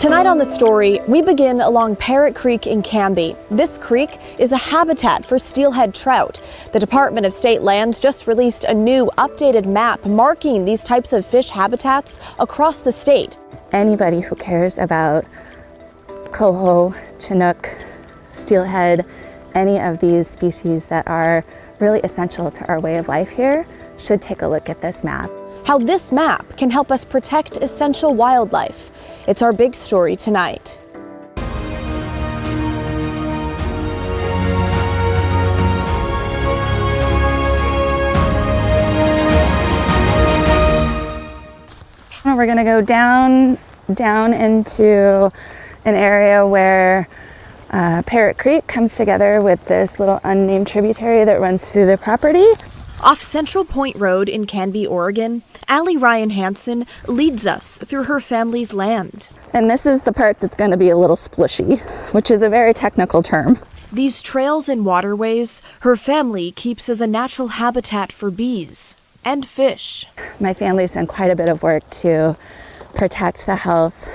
Tonight on The Story, we begin along Parrot Creek in Canby. This creek is a habitat for steelhead trout. The Department of State Lands just released a new updated map marking these types of fish habitats across the state. Anybody who cares about coho, chinook, steelhead, any of these species that are really essential to our way of life here should take a look at this map. How this map can help us protect essential wildlife. It's our big story tonight. We're going to go down into an area where Parrot Creek comes together with this little unnamed tributary that runs through the property. Off Central Point Road in Canby, Oregon, Allie Ryan Hansen leads us through her family's land. And this is the part that's going to be a little splishy, which is a very technical term. These trails and waterways her family keeps as a natural habitat for bees and fish. My family's done quite a bit of work to protect the health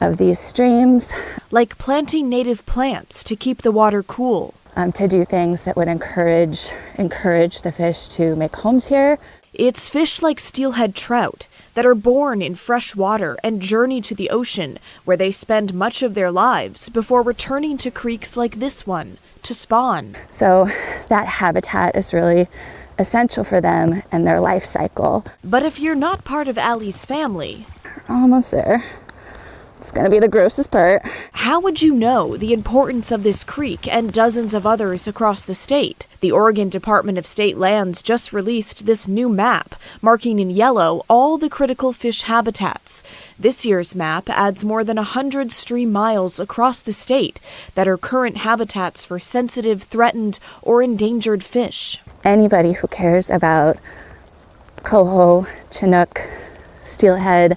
of these streams. Like planting native plants to keep the water cool. To do things that would encourage the fish to make homes here. It's fish like steelhead trout that are born in fresh water and journey to the ocean, where they spend much of their lives before returning to creeks like this one to spawn. So that habitat is really essential for them and their life cycle. But if you're not part of Allie's family... Almost there. It's going to be the grossest part. How would you know the importance of this creek and dozens of others across the state? The Oregon Department of State Lands just released this new map, marking in yellow all the critical fish habitats. This year's map adds more than 100 stream miles across the state that are current habitats for sensitive, threatened, or endangered fish. Anybody who cares about coho, chinook, steelhead,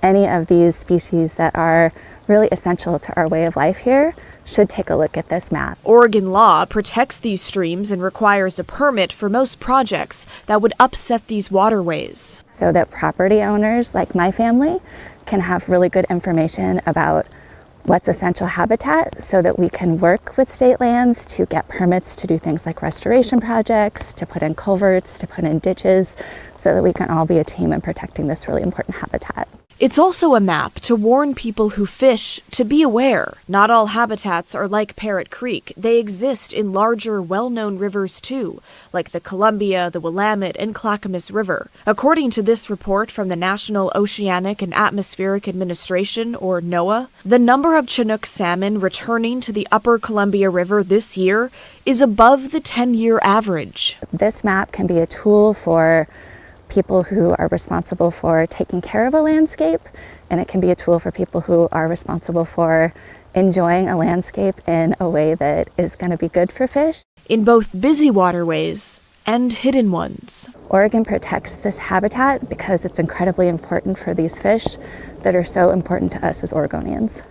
any of these species that are really essential to our way of life here should take a look at this map. Oregon law protects these streams and requires a permit for most projects that would upset these waterways. So that property owners, like my family, can have really good information about what's essential habitat so that we can work with state lands to get permits to do things like restoration projects, to put in culverts, to put in ditches, so that we can all be a team in protecting this really important habitat. It's also a map to warn people who fish to be aware. Not all habitats are like Parrot Creek. They exist in larger, well-known rivers too, like the Columbia, the Willamette, and Clackamas River. According to this report from the National Oceanic and Atmospheric Administration, or NOAA, the number of Chinook salmon returning to the upper Columbia River this year is above the 10-year average. This map can be a tool for people who are responsible for taking care of a landscape, and it can be a tool for people who are responsible for enjoying a landscape in a way that is going to be good for fish. In both busy waterways and hidden ones. Oregon protects this habitat because it's incredibly important for these fish that are so important to us as Oregonians.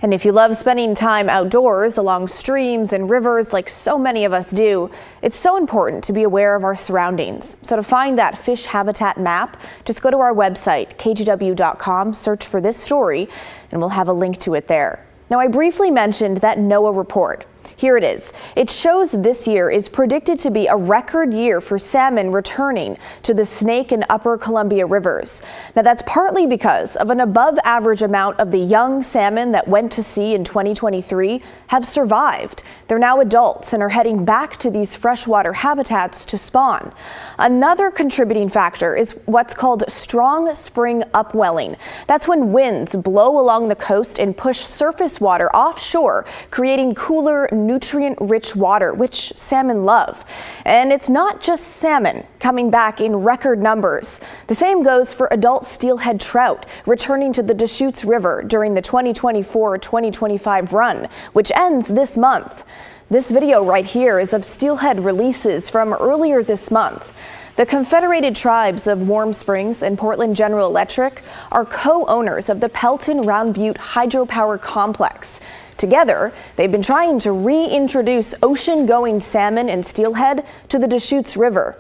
And if you love spending time outdoors along streams and rivers like so many of us do, it's so important to be aware of our surroundings. So to find that fish habitat map, just go to our website, kgw.com, search for this story, and we'll have a link to it there. Now, I briefly mentioned that NOAA report. Here it is. It shows this year is predicted to be a record year for salmon returning to the Snake and Upper Columbia rivers. Now, that's partly because of an above average amount of the young salmon that went to sea in 2023 have survived. They're now adults and are heading back to these freshwater habitats to spawn. Another contributing factor is what's called strong spring upwelling. That's when winds blow along the coast and push surface water offshore, creating cooler, nutrient-rich water, which salmon love. And it's not just salmon coming back in record numbers. The same goes for adult steelhead trout returning to the Deschutes River during the 2024-2025 run, which ends this month. This video right here is of steelhead releases from earlier this month. The Confederated Tribes of Warm Springs and Portland General Electric are co-owners of the Pelton Round Butte Hydropower Complex. Together, they've been trying to reintroduce ocean-going salmon and steelhead to the Deschutes River.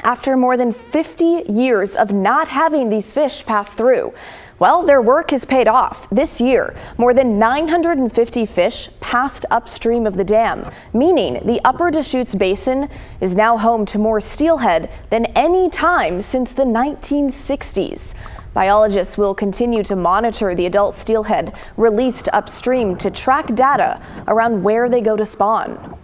After more than 50 years of not having these fish pass through, well, their work has paid off. This year, more than 950 fish passed upstream of the dam, meaning the Upper Deschutes Basin is now home to more steelhead than any time since the 1960s. Biologists will continue to monitor the adult steelhead released upstream to track data around where they go to spawn.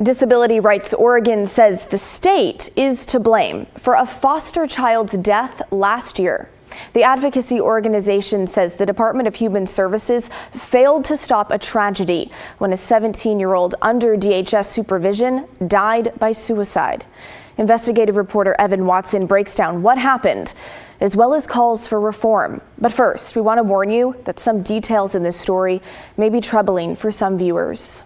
Disability Rights Oregon says the state is to blame for a foster child's death last year. The advocacy organization says the Department of Human Services failed to stop a tragedy when a 17-year-old under DHS supervision died by suicide. Investigative reporter Evan Watson breaks down what happened, as well as calls for reform. But first, we want to warn you that some details in this story may be troubling for some viewers.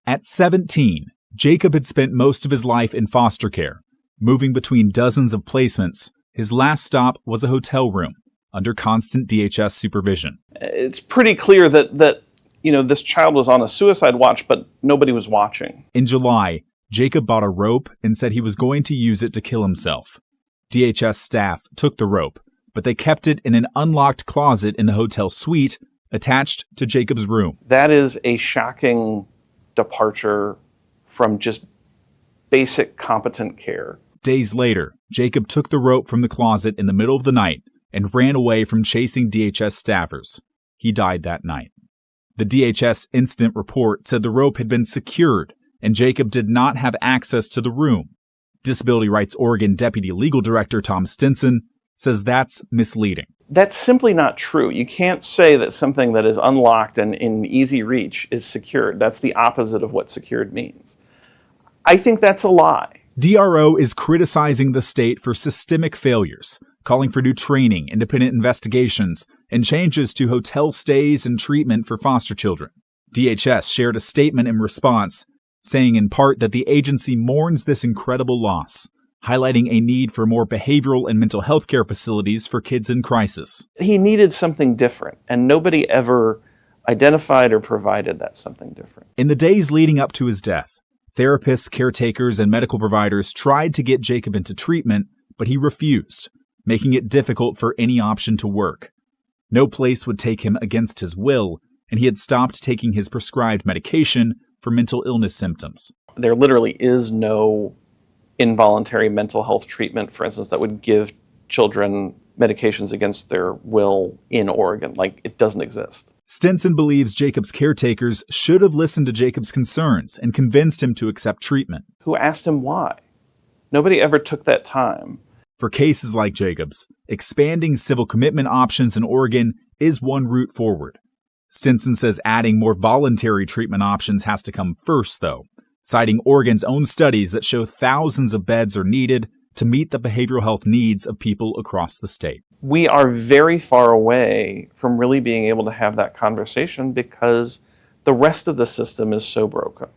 At 17, Jacob had spent most of his life in foster care, moving between dozens of placements. His last stop was a hotel room under constant DHS supervision. It's pretty clear that this child was on a suicide watch, but nobody was watching. In July, Jacob bought a rope and said he was going to use it to kill himself. DHS staff took the rope, but they kept it in an unlocked closet in the hotel suite attached to Jacob's room. That is a shocking departure from just basic competent care. Days later, Jacob took the rope from the closet in the middle of the night and ran away from chasing DHS staffers. He died that night. The DHS incident report said the rope had been secured and Jacob did not have access to the room. Disability Rights Oregon Deputy Legal Director Tom Stinson says that's misleading. That's simply not true. You can't say that something that is unlocked and in easy reach is secured. That's the opposite of what secured means. I think that's a lie. DRO is criticizing the state for systemic failures, calling for new training, independent investigations, and changes to hotel stays and treatment for foster children. DHS shared a statement in response, saying in part that the agency mourns this incredible loss, highlighting a need for more behavioral and mental health care facilities for kids in crisis. He needed something different, and nobody ever identified or provided that something different. In the days leading up to his death, therapists, caretakers, and medical providers tried to get Jacob into treatment, but he refused, making it difficult for any option to work. No place would take him against his will, and he had stopped taking his prescribed medication for mental illness symptoms. There literally is no involuntary mental health treatment, for instance, that would give children medications against their will in Oregon. It doesn't exist. Stinson believes Jacob's caretakers should have listened to Jacob's concerns and convinced him to accept treatment. Who asked him why? Nobody ever took that time. For cases like Jacob's, expanding civil commitment options in Oregon is one route forward. Stinson says adding more voluntary treatment options has to come first, though, citing Oregon's own studies that show thousands of beds are needed to meet the behavioral health needs of people across the state. We are very far away from really being able to have that conversation because the rest of the system is so broken.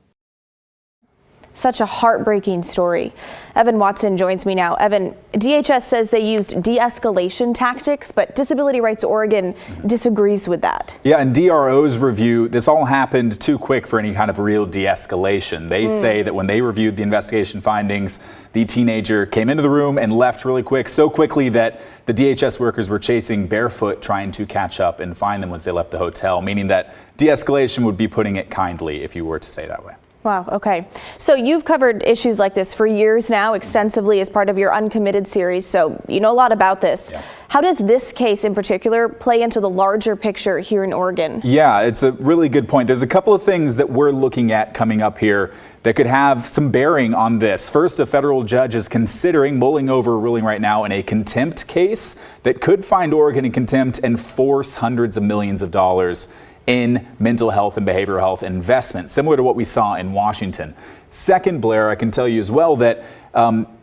Such a heartbreaking story. Evan Watson joins me now. Evan, DHS says they used de-escalation tactics, but Disability Rights Oregon disagrees with that. Yeah, in DRO's review, this all happened too quick for any kind of real de-escalation. They say that when they reviewed the investigation findings, the teenager came into the room and left really quick, so quickly that the DHS workers were chasing barefoot, trying to catch up and find them once they left the hotel, meaning that de-escalation would be putting it kindly if you were to say that way. Wow, okay. So you've covered issues like this for years now, extensively as part of your Uncommitted series, so you know a lot about this. Yeah. How does this case in particular play into the larger picture here in Oregon? Yeah, it's a really good point. There's a couple of things that we're looking at coming up here that could have some bearing on this. First, a federal judge is mulling over a ruling right now in a contempt case that could find Oregon in contempt and force hundreds of millions of dollars in mental health and behavioral health investment, similar to what we saw in Washington. Second, Blair, I can tell you as well that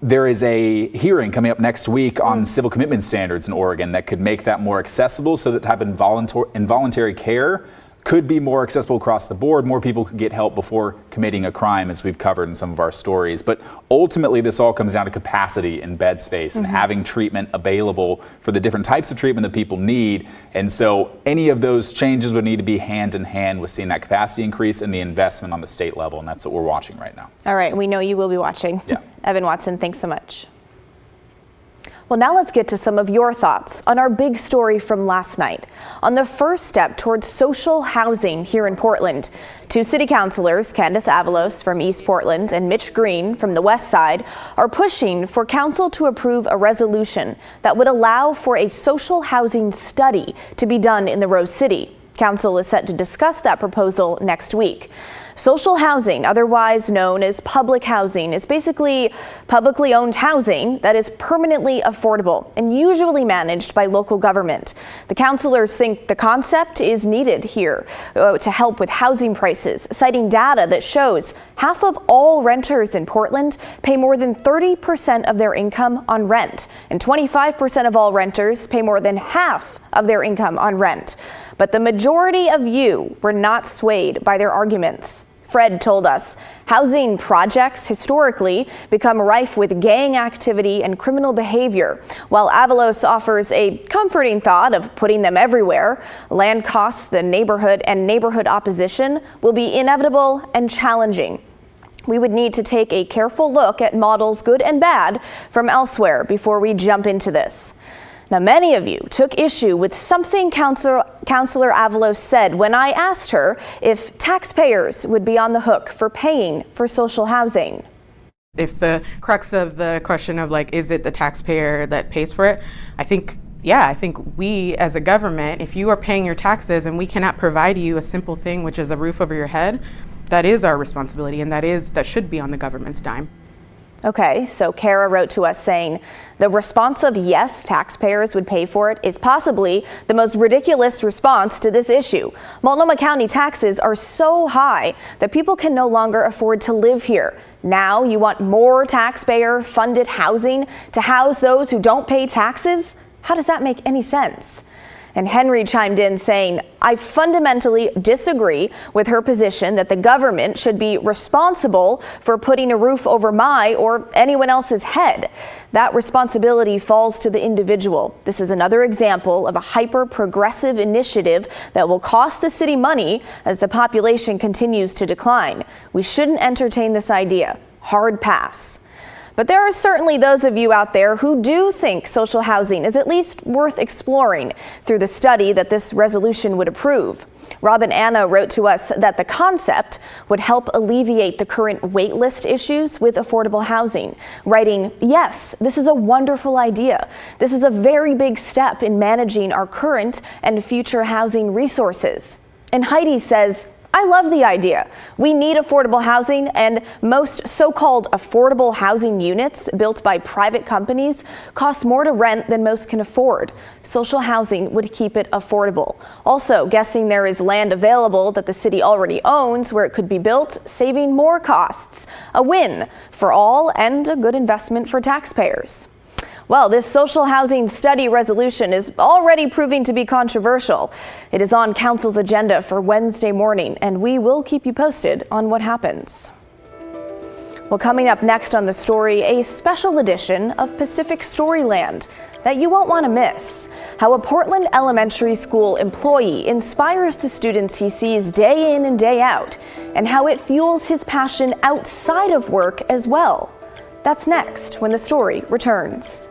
there is a hearing coming up next week on civil commitment standards in Oregon that could make that more accessible so that type of involuntary care could be more accessible across the board. More people could get help before committing a crime, as we've covered in some of our stories. But ultimately, this all comes down to capacity and bed space and having treatment available for the different types of treatment that people need. And so any of those changes would need to be hand in hand with seeing that capacity increase and the investment on the state level. And that's what we're watching right now. All right. We know you will be watching. Yeah. Evan Watson, thanks so much. Well, now let's get to some of your thoughts on our big story from last night. On the first step towards social housing here in Portland, two city councilors, Candace Avalos from East Portland and Mitch Green from the West Side, are pushing for council to approve a resolution that would allow for a social housing study to be done in the Rose City. Council is set to discuss that proposal next week. Social housing, otherwise known as public housing, is basically publicly owned housing that is permanently affordable and usually managed by local government. The councilors think the concept is needed here to help with housing prices, citing data that shows half of all renters in Portland pay more than 30% of their income on rent, and 25% of all renters pay more than half of their income on rent. But the majority of you were not swayed by their arguments. Fred told us housing projects historically become rife with gang activity and criminal behavior, while Avalos offers a comforting thought of putting them everywhere. Land costs, the neighborhood, and neighborhood opposition will be inevitable and challenging. We would need to take a careful look at models, good and bad, from elsewhere before we jump into this. Now, many of you took issue with something Councillor Avalos said when I asked her if taxpayers would be on the hook for paying for social housing. If the crux of the question of is it the taxpayer that pays for it, I think we as a government, if you are paying your taxes and we cannot provide you a simple thing, which is a roof over your head, that is our responsibility, and that should be on the government's dime. Okay, so Kara wrote to us saying the response of yes, taxpayers would pay for it is possibly the most ridiculous response to this issue. Multnomah County taxes are so high that people can no longer afford to live here. Now you want more taxpayer-funded housing to house those who don't pay taxes? How does that make any sense? And Henry chimed in saying, I fundamentally disagree with her position that the government should be responsible for putting a roof over my or anyone else's head. That responsibility falls to the individual. This is another example of a hyper-progressive initiative that will cost the city money as the population continues to decline. We shouldn't entertain this idea. Hard pass. But there are certainly those of you out there who do think social housing is at least worth exploring through the study that this resolution would approve. Rob and Anna wrote to us that the concept would help alleviate the current wait list issues with affordable housing, writing, yes, this is a wonderful idea. This is a very big step in managing our current and future housing resources. And Heidi says, I love the idea. We need affordable housing, and most so-called affordable housing units built by private companies cost more to rent than most can afford. Social housing would keep it affordable. Also, guessing there is land available that the city already owns where it could be built, saving more costs. A win for all and a good investment for taxpayers. Well, this social housing study resolution is already proving to be controversial. It is on council's agenda for Wednesday morning, and we will keep you posted on what happens. Well, coming up next on the story, a special edition of Pacific Storyland that you won't want to miss. How a Portland elementary school employee inspires the students he sees day in and day out, and how it fuels his passion outside of work as well. That's next when the story returns.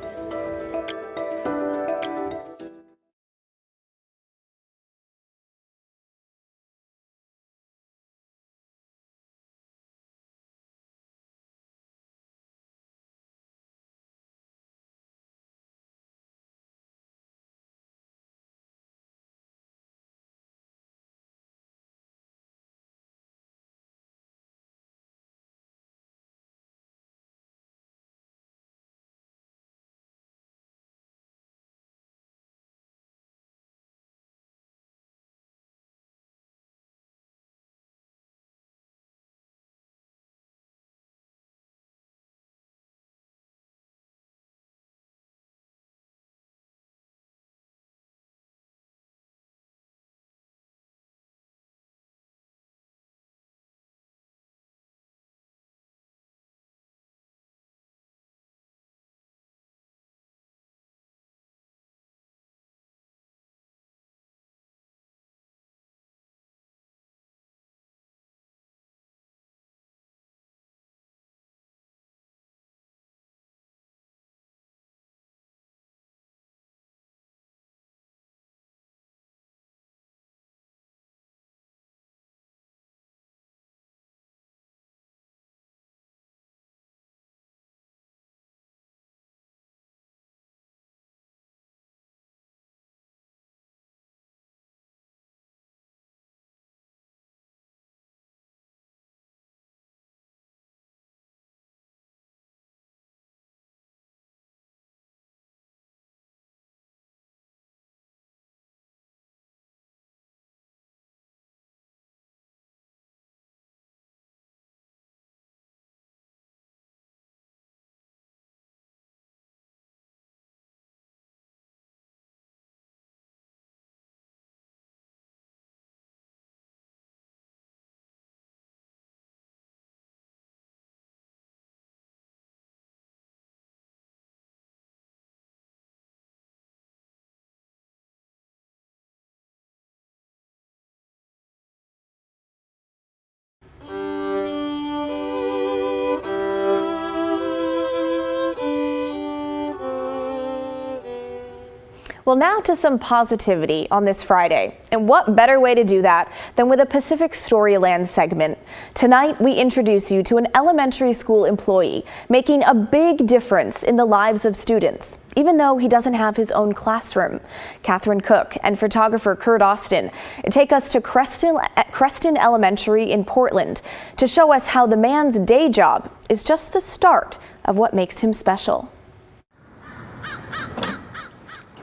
Well, now to some positivity on this Friday. And what better way to do that than with a Pacific Storyland segment? Tonight, we introduce you to an elementary school employee making a big difference in the lives of students, even though he doesn't have his own classroom. Catherine Cook and photographer Kurt Austin take us to Creston Elementary in Portland to show us how the man's day job is just the start of what makes him special.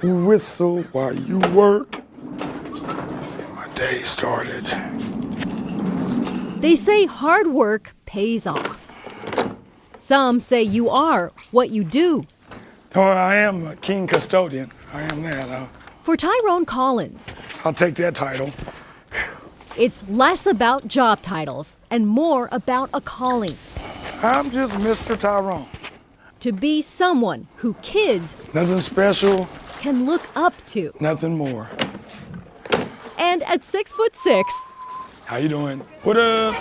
Whistle while you work, and my day started. They say hard work pays off. Some say you are what you do. Oh, I am a king custodian. I am that. For Tyrone Collins, I'll take that title. it's less about job titles and more about a calling. I'm just Mr. Tyrone. To be someone who kids Nothing special, can look up to. nothing more. And at 6'6", How you doing? What up?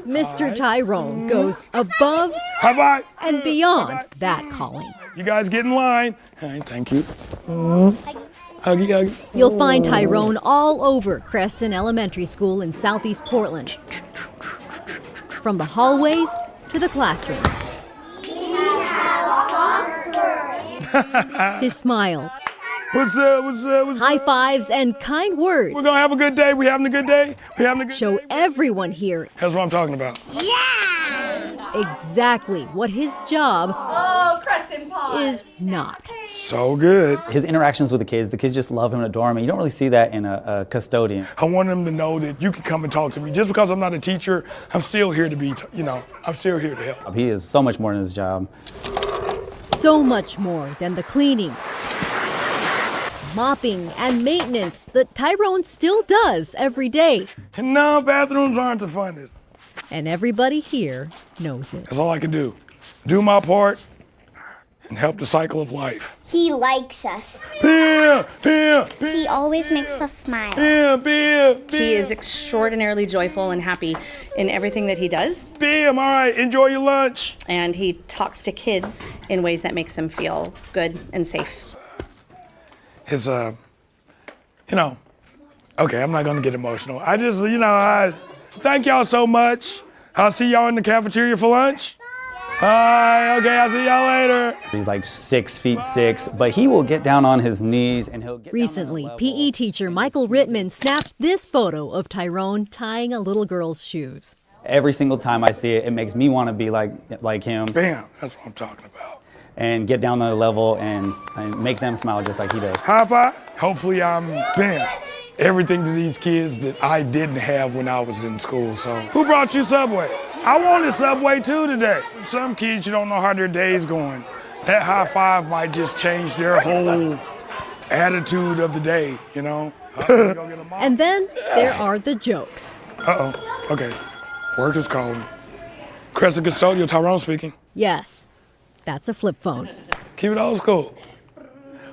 Mr. Tyrone goes above High five. and beyond that calling. You guys get in line. Hey, thank you. Huggy, huggy. You'll find Tyrone all over Creston Elementary School in Southeast Portland. From the hallways to the classrooms. His smiles, What's up? What's up? What's high up? fives, and kind words We're gonna have a good day. We having a good day. We having a good show day. everyone here That's what I'm talking about. exactly what his job is not. So good. His interactions with the kids just love him and adore him, and you don't really see that in a custodian. I want them to know that you can come and talk to me. Just because I'm not a teacher, I'm still here to be, I'm still here to help. He is so much more than his job. So much more than the cleaning, mopping, and maintenance that Tyrone still does every day. And no, bathrooms aren't the funnest. And everybody here knows it. That's all I can do. Do my part and help the cycle of life. He likes us. Pia, Pia, Pia, He always makes us smile. Pia, Pia, Pia. He is extraordinarily joyful and happy in everything that he does, Pia, I'm all right. Enjoy your lunch. and he talks to kids in ways that makes them feel good and safe. It's, okay, I'm not gonna get emotional. I just, I thank y'all so much. I'll see y'all in the cafeteria for lunch. All right, okay, I'll see y'all later. He's like 6'6", but he will get down on his knees and he'll get Recently, down on their level. PE teacher Michael Rittman snapped this photo of Tyrone tying a little girl's shoes. Every single time I see it, it makes me want to be like him Bam, that's what I'm talking about. and get down on their level and make them smile just like he does. High five. Hopefully bam, everything to these kids that I didn't have when I was in school. So who brought you Subway? I wanted Subway too today. Some kids, you don't know how their day's going. That high five might just change their whole attitude of the day, And then there are the jokes. Uh-oh, okay. Work is calling. Crescent Custodial, Tyrone speaking. Yes, that's a flip phone. Keep it old school.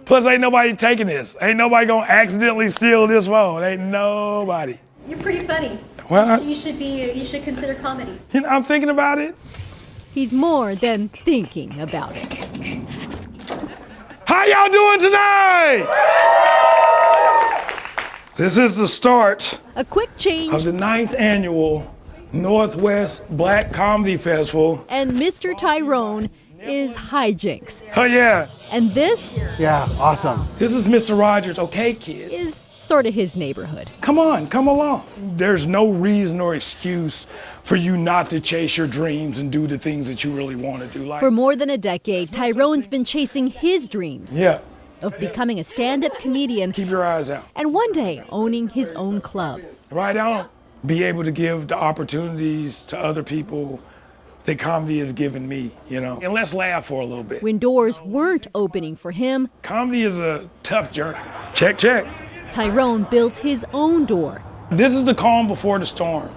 Plus, ain't nobody taking this. Ain't nobody gonna accidentally steal this phone. Ain't nobody. You're pretty funny. Well, You should consider comedy. I'm thinking about it. He's more than thinking about it. How y'all doing tonight? This is the start A quick change, of the 9th annual Northwest Black Comedy Festival. and Mr. Tyrone is hijinks. Oh yeah, And this yeah, awesome. This is Mr. Rogers. Okay, kids, is sort of his neighborhood. come on, come along. There's no reason or excuse for you not to chase your dreams and do the things that you really want to do. Like, For more than a decade, Tyrone's been chasing his dreams yeah, of becoming a stand-up comedian keep your eyes out. and one day owning his own club. Right on. Be able to give the opportunities to other people that comedy has given me, And let's laugh for a little bit. When doors weren't opening for him, Comedy is a tough journey. Check, check. Tyrone built his own door, This is the calm before the storm.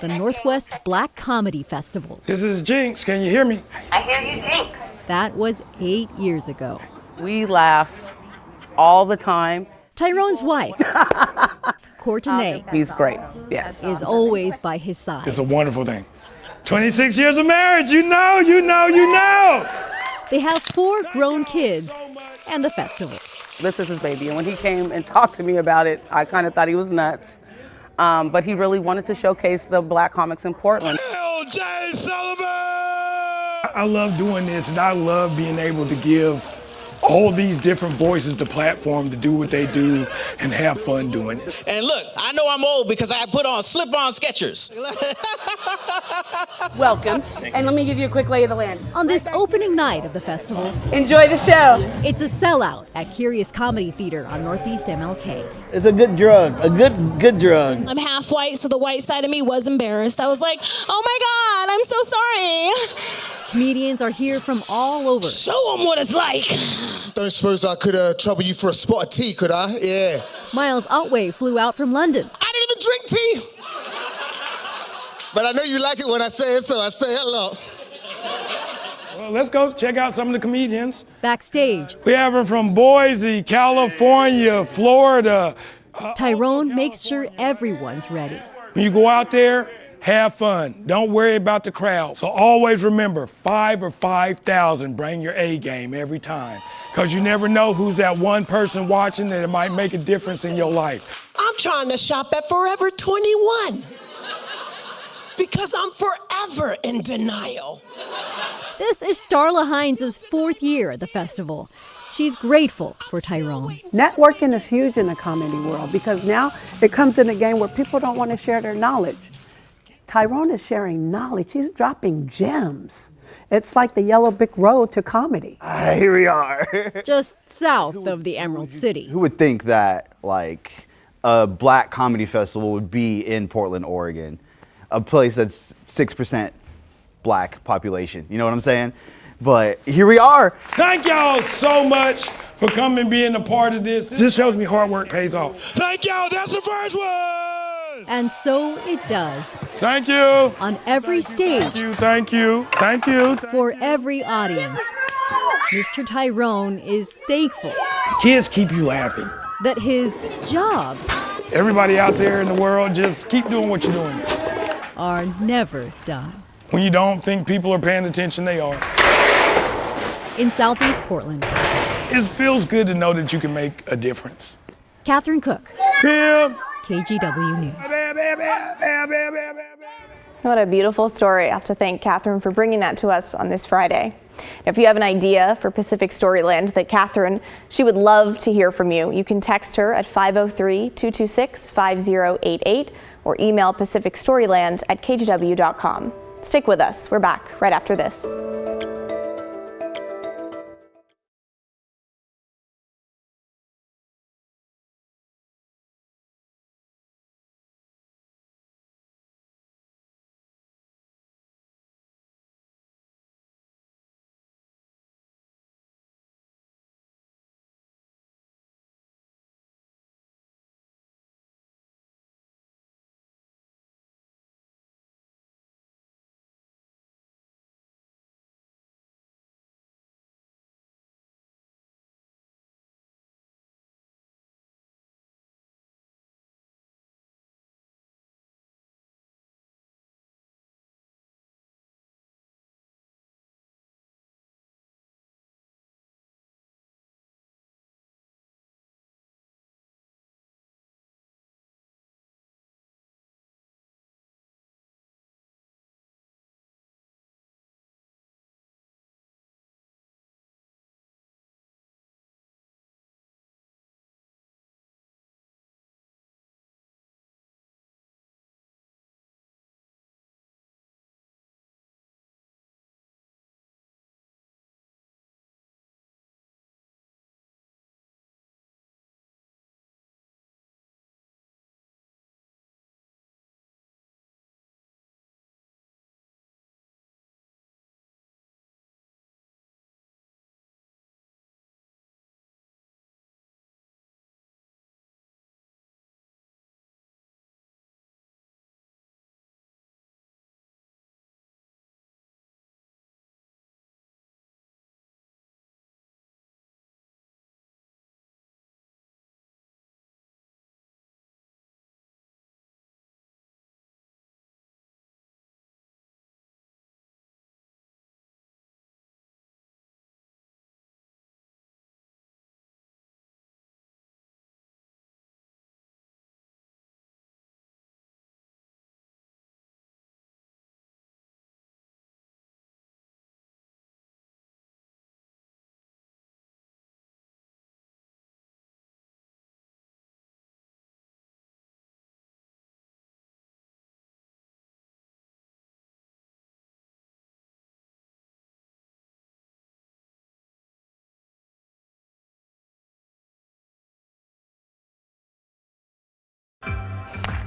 the Northwest Black Comedy Festival. This is Jinx. Can you hear me? That was 8 years ago. We laugh all the time. Tyrone's wife, Courtenay, He's great, yes. is always by his side. It's a wonderful thing. 26 years of marriage. You know. They have 4 grown kids and the festival. This is his baby, and when he came and talked to me about it, I kind of thought he was nuts. But he really wanted to showcase the Black comics in Portland. J. Sullivan! I love doing this, and I love being able to give all these different voices the platform to do what they do and have fun doing it. And look, I know I'm old because I put on slip-on Skechers. Welcome, and let me give you a quick lay of the land. On this opening night of the festival, Enjoy the show. it's a sellout at Curious Comedy Theater on Northeast MLK. It's a good drug, a good drug. I'm half white, so the white side of me was embarrassed. I was like, oh my God, I'm so sorry. Comedians are here from all over. Show them what it's like. Don't suppose I could trouble you for a spot of tea, could I? Yeah. Miles Otway flew out from London. I didn't even drink tea. But I know you like it when I say it, so I say hello. Well, let's go check out some of the comedians. Backstage, We have them from Boise, California, Florida. Tyrone makes sure everyone's ready. When you go out there, have fun. Don't worry about the crowd. So always remember, 5 or 5,000, bring your A game every time. Because you never know who's that one person watching that it might make a difference in your life. I'm trying to shop at Forever 21 because I'm forever in denial. This is Starla Hines' 4th year at the festival. She's grateful for Tyrone. Networking is huge in the comedy world because now it comes in a game where people don't want to share their knowledge. Tyrone is sharing knowledge. He's dropping gems. It's like the yellow brick road to comedy. Here we are. Just south of the Emerald City. Who would think that like a Black comedy festival would be in Portland, Oregon, a place that's 6% Black population? You know what I'm saying? But here we are. Thank y'all so much for coming and being a part of this. This shows me hard work pays off. Thank y'all. That's the first one. And so it does. Thank you. On every stage, Thank you. Thank you. for every audience, Mr. Tyrone is thankful Kids keep you laughing. that his jobs Everybody out there in the world, just keep doing what you're doing. are never done. When you don't think people are paying attention, they are. In Southeast Portland, It feels good to know that you can make a difference. Catherine Cook, Kim. KGW News. What a beautiful story. I have to thank Catherine for bringing that to us on this Friday. If you have an idea for Pacific Storyland that Catherine, she would love to hear from you. You can text her at 503-226-5088 or email pacificstoryland@kgw.com. Stick with us. We're back right after this.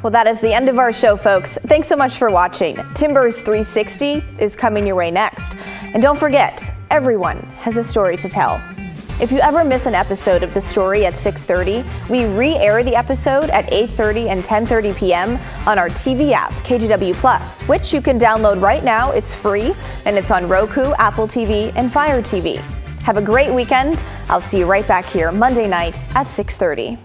Well, that is the end of our show, folks. Thanks so much for watching. Timbers 360 is coming your way next. And don't forget, everyone has a story to tell. If you ever miss an episode of The Story at 6:30, we re-air the episode at 8:30 and 10:30 p.m. on our TV app, KGW+, which you can download right now. It's free, and it's on Roku, Apple TV, and Fire TV. Have a great weekend. I'll see you right back here Monday night at 6:30.